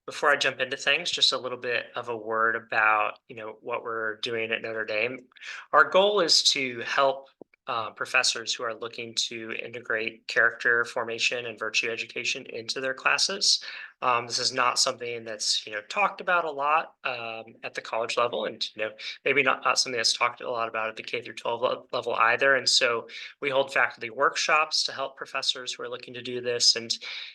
before I jump into things, just a little bit of a word about, what we're doing at Notre Dame. Our goal is to help professors who are looking to integrate character formation and virtue education into their classes. This is not something that's, talked about a lot at the college level, and maybe not something that's talked a lot about at the K through 12 level either. And so we hold faculty workshops to help professors who are looking to do this, and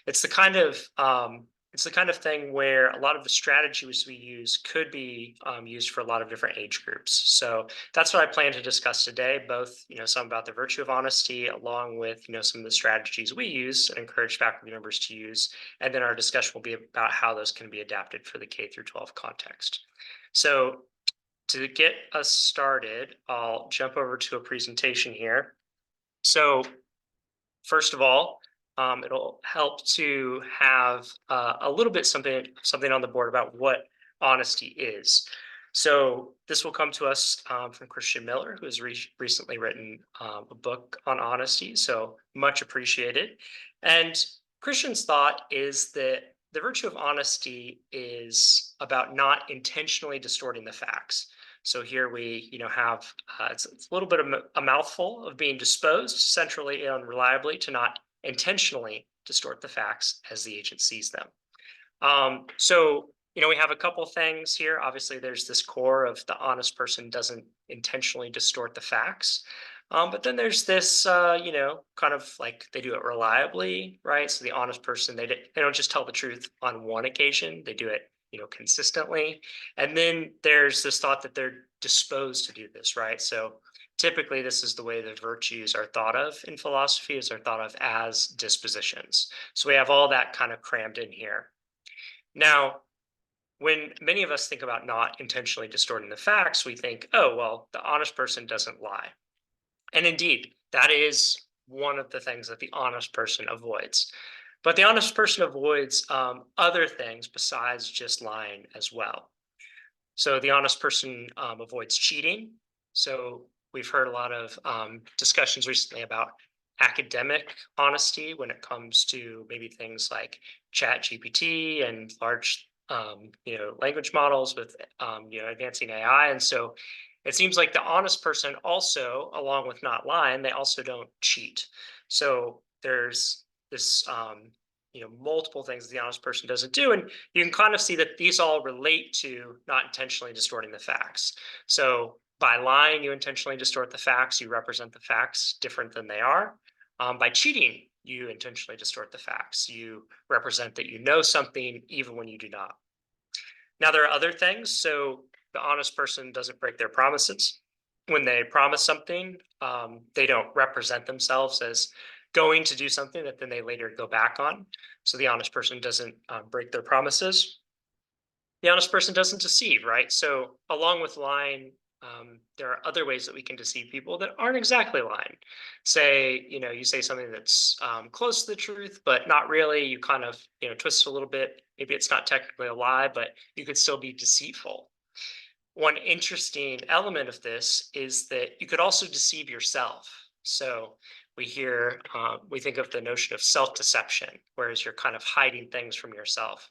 it's the kind of thing where a lot of the strategies we use could be used for a lot of different age groups. So that's what I plan to discuss today, both, some about the virtue of honesty, along with, some of the strategies we use and encourage faculty members to use. And then our discussion will be about how those can be adapted for the K through 12 context. So to get us started, I'll jump over to a presentation here. So first of all, it'll help to have a little bit something on the board about what honesty is. So this will come to us from Christian Miller, who has recently written a book on honesty. So much appreciated. And Christian's thought is that the virtue of honesty is about not intentionally distorting the facts. So here we, have it's a little bit of a mouthful of being disposed centrally and reliably to not intentionally distort the facts as the agent sees them. So, we have a couple things here. Obviously, there's this core of the honest person doesn't intentionally distort the facts. But then there's this, kind of like they do it reliably, right? So the honest person, they don't just tell the truth on one occasion, they do it consistently. And then there's this thought that they're disposed to do this, right? So typically this is the way the virtues are thought of in philosophy, is they're thought of as dispositions. So we have all that kind of crammed in here. Now, when many of us think about not intentionally distorting the facts, we think, oh, well, the honest person doesn't lie. And indeed, that is one of the things that the honest person avoids. But the honest person avoids other things besides just lying as well. So the honest person avoids cheating. So we've heard a lot of discussions recently about academic honesty when it comes to maybe things like Chat GPT and large language models with advancing AI. And so it seems like the honest person also, along with not lying, they also don't cheat. So there's this multiple things the honest person doesn't do, and you can kind of see that these all relate to not intentionally distorting the facts. So by lying, you intentionally distort the facts, you represent the facts different than they are. By cheating, you intentionally distort the facts, you represent that you know something even when you do not. Now there are other things. So the honest person doesn't break their promises. When they promise something, they don't represent themselves as going to do something that then they later go back on. So the honest person doesn't break their promises. The honest person doesn't deceive, right? So along with lying, there are other ways that we can deceive people that aren't exactly lying. Say, you say something that's close to the truth, but not really. You kind of, twist it a little bit. Maybe it's not technically a lie, but you could still be deceitful. One interesting element of this is that you could also deceive yourself. So we think of the notion of self-deception, whereas you're kind of hiding things from yourself.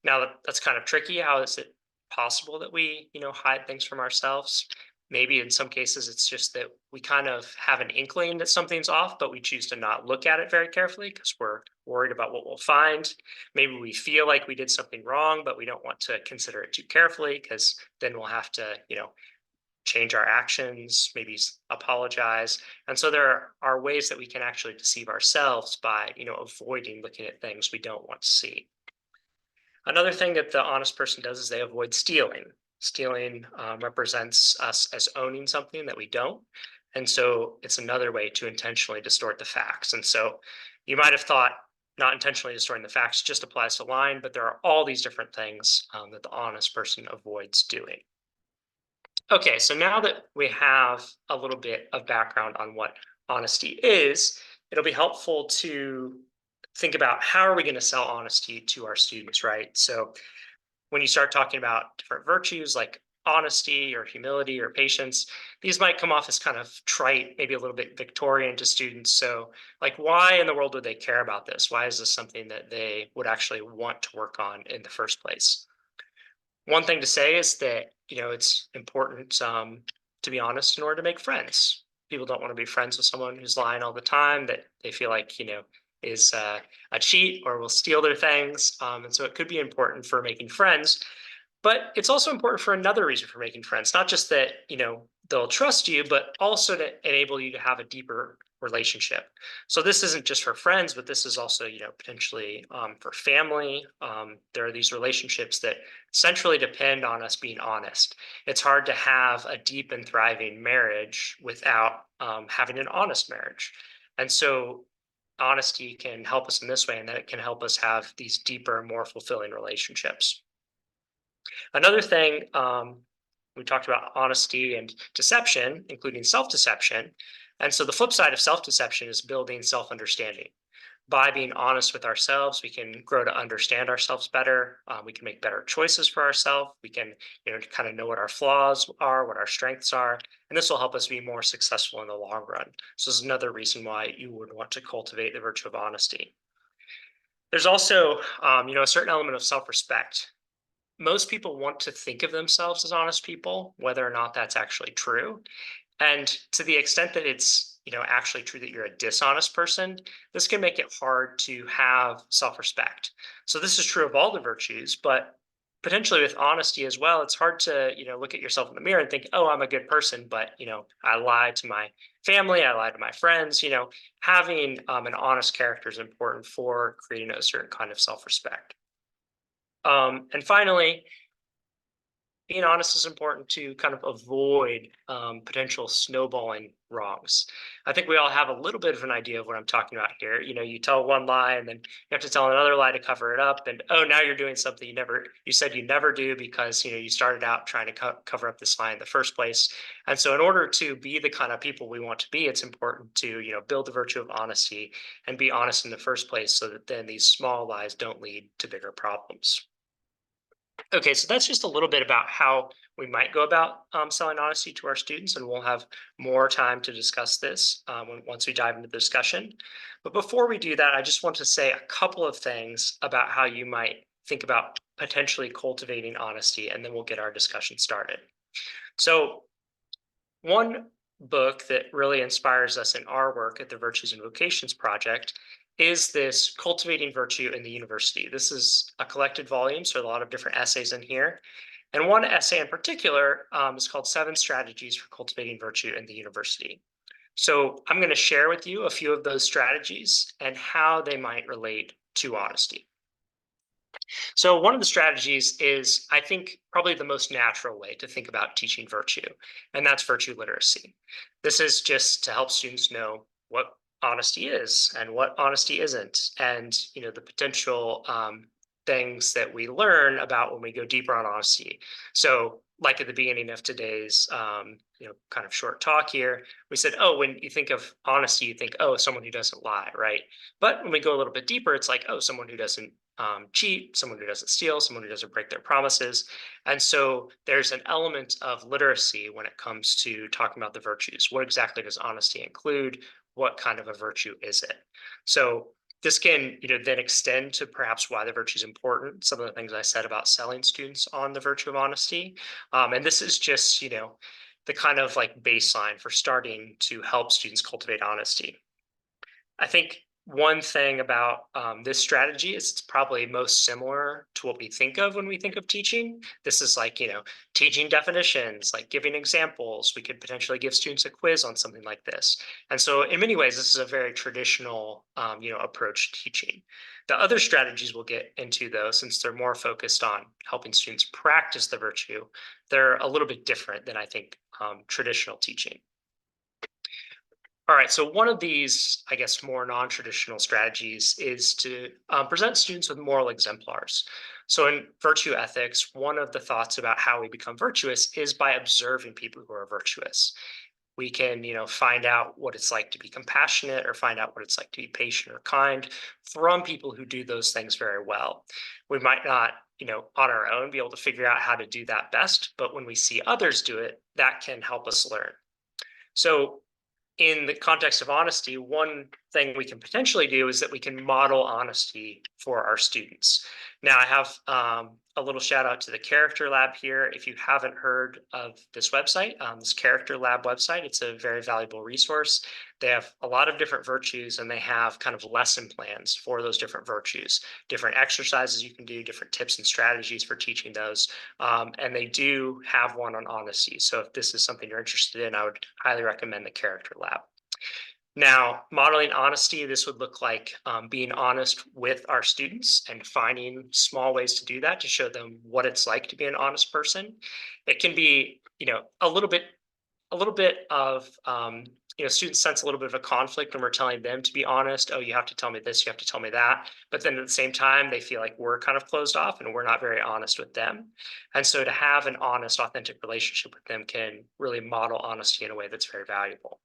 Now that's kind of tricky. How is it possible that we, hide things from ourselves? Maybe in some cases it's just that we kind of have an inkling that something's off, but we choose to not look at it very carefully because we're worried about what we'll find. Maybe we feel like we did something wrong, but we don't want to consider it too carefully because then we'll have to, change our actions, maybe apologize. And so there are ways that we can actually deceive ourselves by, avoiding looking at things we don't want to see. Another thing that the honest person does is they avoid stealing. Stealing represents us as owning something that we don't. And so it's another way to intentionally distort the facts. And so you might have thought not intentionally distorting the facts just applies to lying, but there are all these different things that the honest person avoids doing. Okay, so now that we have a little bit of background on what honesty is, it'll be helpful to think about how are we going to sell honesty to our students, right? So when you start talking about different virtues like honesty or humility or patience, these might come off as kind of trite, maybe a little bit Victorian to students. So, like, why in the world would they care about this? Why is this something that they would actually want to work on in the first place? One thing to say is that, it's important to be honest in order to make friends. People don't want to be friends with someone who's lying all the time, that they feel like, is a cheat or will steal their things. And so it could be important for making friends, but it's also important for another reason for making friends, not just that, they'll trust you, but also to enable you to have a deeper relationship. So this isn't just for friends, but this is also, potentially for family. There are these relationships that centrally depend on us being honest. It's hard to have a deep and thriving marriage without having an honest marriage. And so honesty can help us in this way, and that it can help us have these deeper, more fulfilling relationships. Another thing, we talked about honesty and deception, including self deception. And so the flip side of self deception is building self understanding. By being honest with ourselves, we can grow to understand ourselves better. We can make better choices for ourselves. We can, kind of know what our flaws are, what our strengths are, and this will help us be more successful in the long run. So this is another reason why you would want to cultivate the virtue of honesty. There's also, a certain element of self-respect. Most people want to think of themselves as honest people, whether or not that's actually true. And to the extent that it's, actually true that you're a dishonest person, this can make it hard to have self-respect. So this is true of all the virtues, but potentially with honesty as well, it's hard to, look at yourself in the mirror and think, oh, I'm a good person, but, I lied to my family, I lied to my friends. Having an honest character is important for creating a certain kind of self-respect. And finally, being honest is important to kind of avoid potential snowballing wrongs. I think we all have a little bit of an idea of what I'm talking about here. You tell one lie and then you have to tell another lie to cover it up. And oh, now you're doing something you said you never do because you started out trying to cover up this lie in the first place. And so, in order to be the kind of people we want to be, it's important to build the virtue of honesty and be honest in the first place, so that then these small lies don't lead to bigger problems. Okay, so that's just a little bit about how we might go about selling honesty to our students, and we'll have more time to discuss this once we dive into the discussion. But before we do that, I just want to say a couple of things about how you might think about potentially cultivating honesty, and then we'll get our discussion started. So, one book that really inspires us in our work at the Virtues and Vocations Project is this Cultivating Virtue in the University. This is a collected volume, so a lot of different essays in here. And one essay in particular is called Seven Strategies for Cultivating Virtue in the University. So I'm going to share with you a few of those strategies and how they might relate to honesty. So one of the strategies is, I think, probably the most natural way to think about teaching virtue, and that's virtue literacy. This is just to help students know what honesty is and what honesty isn't, and the potential things that we learn about when we go deeper on honesty. So, like at the beginning of today's kind of short talk here, we said, oh, when you think of honesty, you think, oh, someone who doesn't lie, right? But when we go a little bit deeper, it's like, oh, someone who doesn't cheat, someone who doesn't steal, someone who doesn't break their promises. And so there's an element of literacy when it comes to talking about the virtues. What exactly does honesty include? What kind of a virtue is it? So this can, then extend to perhaps why the virtue is important. Some of the things I said about selling students on the virtue of honesty. And this is just, the kind of like baseline for starting to help students cultivate honesty. I think one thing about this strategy is it's probably most similar to what we think of when we think of teaching. This is like, teaching definitions, like giving examples. We could potentially give students a quiz on something like this. And so in many ways, this is a very traditional, approach to teaching. The other strategies we'll get into, though, since they're more focused on helping students practice the virtue, they're a little bit different than I think traditional teaching. All right, so one of these, I guess, more non-traditional strategies is to present students with moral exemplars. So in virtue ethics, one of the thoughts about how we become virtuous is by observing people who are virtuous. We can, find out what it's like to be compassionate or find out what it's like to be patient or kind from people who do those things very well. We might not, on our own be able to figure out how to do that best, but when we see others do it, that can help us learn. So in the context of honesty, one thing we can potentially do is that we can model honesty for our students. Now, I have a little shout out to the Character Lab here. If you haven't heard of this website, this Character Lab website, it's a very valuable resource. They have a lot of different virtues and they have kind of lesson plans for those different virtues, different exercises you can do, different tips and strategies for teaching those. And they do have one on honesty. So if this is something you're interested in, I would highly recommend the Character Lab. Now, modeling honesty, this would look like being honest with our students and finding small ways to do that to show them what it's like to be an honest person. It can be, a little bit of students sense a little bit of a conflict when we're telling them to be honest. Oh, you have to tell me this, you have to tell me that. But then at the same time, they feel like we're kind of closed off and we're not very honest with them. And so to have an honest, authentic relationship with them can really model honesty in a way that's very valuable.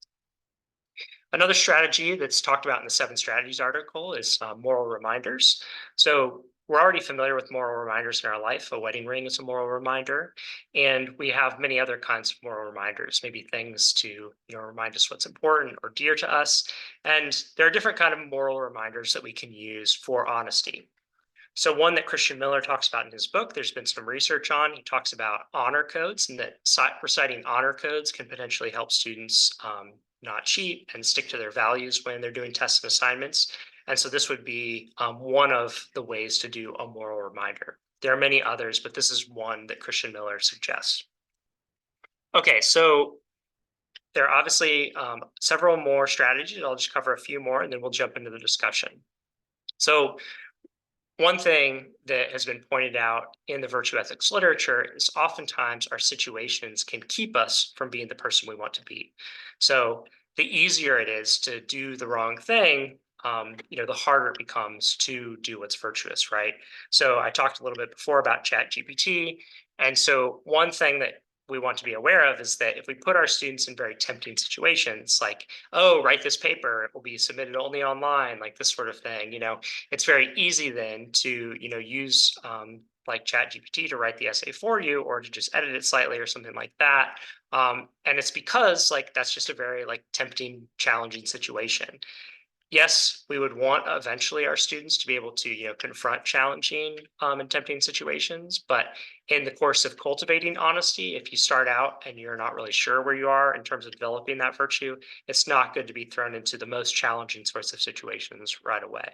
Another strategy that's talked about in the 7 Strategies article is moral reminders. So we're already familiar with moral reminders in our life. A wedding ring is a moral reminder. And we have many other kinds of moral reminders, maybe things to remind us what's important or dear to us. And there are different kinds of moral reminders that we can use for honesty. So one that Christian Miller talks about in his book, there's been some research on, he talks about honor codes and that reciting honor codes can potentially help students not cheat and stick to their values when they're doing tests and assignments. And so this would be one of the ways to do a moral reminder. There are many others, but this is one that Christian Miller suggests. Okay, so there are obviously several more strategies. I'll just cover a few more and then we'll jump into the discussion. So one thing that has been pointed out in the virtue ethics literature is oftentimes our situations can keep us from being the person we want to be. So the easier it is to do the wrong thing, the harder it becomes to do what's virtuous, right? So I talked a little bit before about ChatGPT. And so one thing that we want to be aware of is that if we put our students in very tempting situations, like, oh, write this paper, it will be submitted only online, like this sort of thing, it's very easy then to, use like ChatGPT to write the essay for you or to just edit it slightly or something like that. And it's because that's just a very tempting, challenging situation. Yes, we would want eventually our students to be able to, confront challenging and tempting situations. But in the course of cultivating honesty, if you start out and you're not really sure where you are in terms of developing that virtue, it's not good to be thrown into the most challenging sorts of situations right away.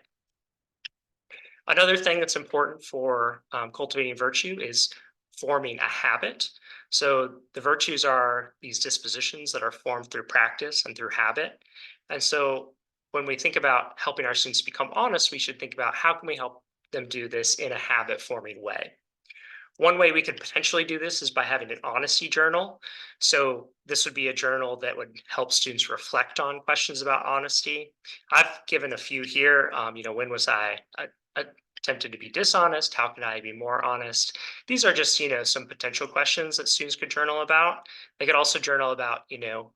Another thing that's important for cultivating virtue is forming a habit. So the virtues are these dispositions that are formed through practice and through habit. And so when we think about helping our students become honest, we should think about how can we help them do this in a habit forming way. One way we could potentially do this is by having an honesty journal. So this would be a journal that would help students reflect on questions about honesty. I've given a few here. When was I tempted to be dishonest? How can I be more honest? These are just, some potential questions that students could journal about. They could also journal about,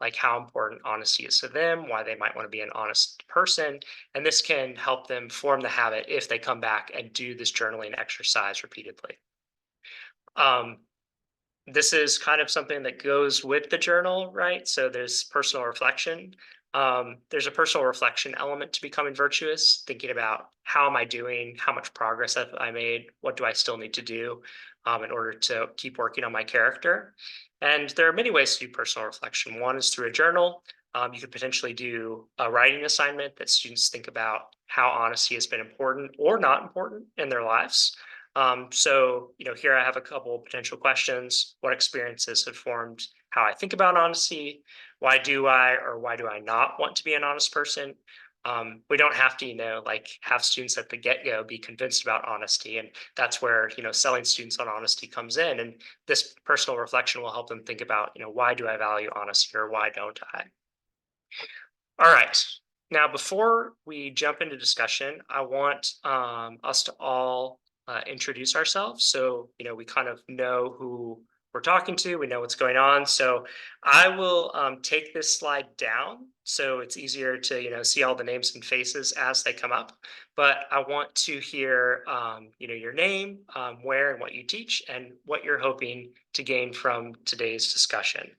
like how important honesty is to them, why they might want to be an honest person. And this can help them form the habit if they come back and do this journaling exercise repeatedly. This is kind of something that goes with the journal, right? So there's personal reflection. There's a personal reflection element to becoming virtuous, thinking about how am I doing, how much progress have I made, what do I still need to do in order to keep working on my character. And there are many ways to do personal reflection. One is through a journal. You could potentially do a writing assignment that students think about how honesty has been important or not important in their lives. So, here I have a couple of potential questions. What experiences have formed how I think about honesty? Why do I or why do I not want to be an honest person? We don't have to, have students at the get-go be convinced about honesty. And that's where, selling students on honesty comes in. And this personal reflection will help them think about, why do I value honesty or why don't I? All right. Now, before we jump into discussion, I want us to all introduce ourselves. So, we kind of know who we're talking to. We know what's going on. So I will take this slide down so it's easier to see all the names and faces as they come up. But I want to hear your name, where and what you teach, and what you're hoping to gain from today's discussion.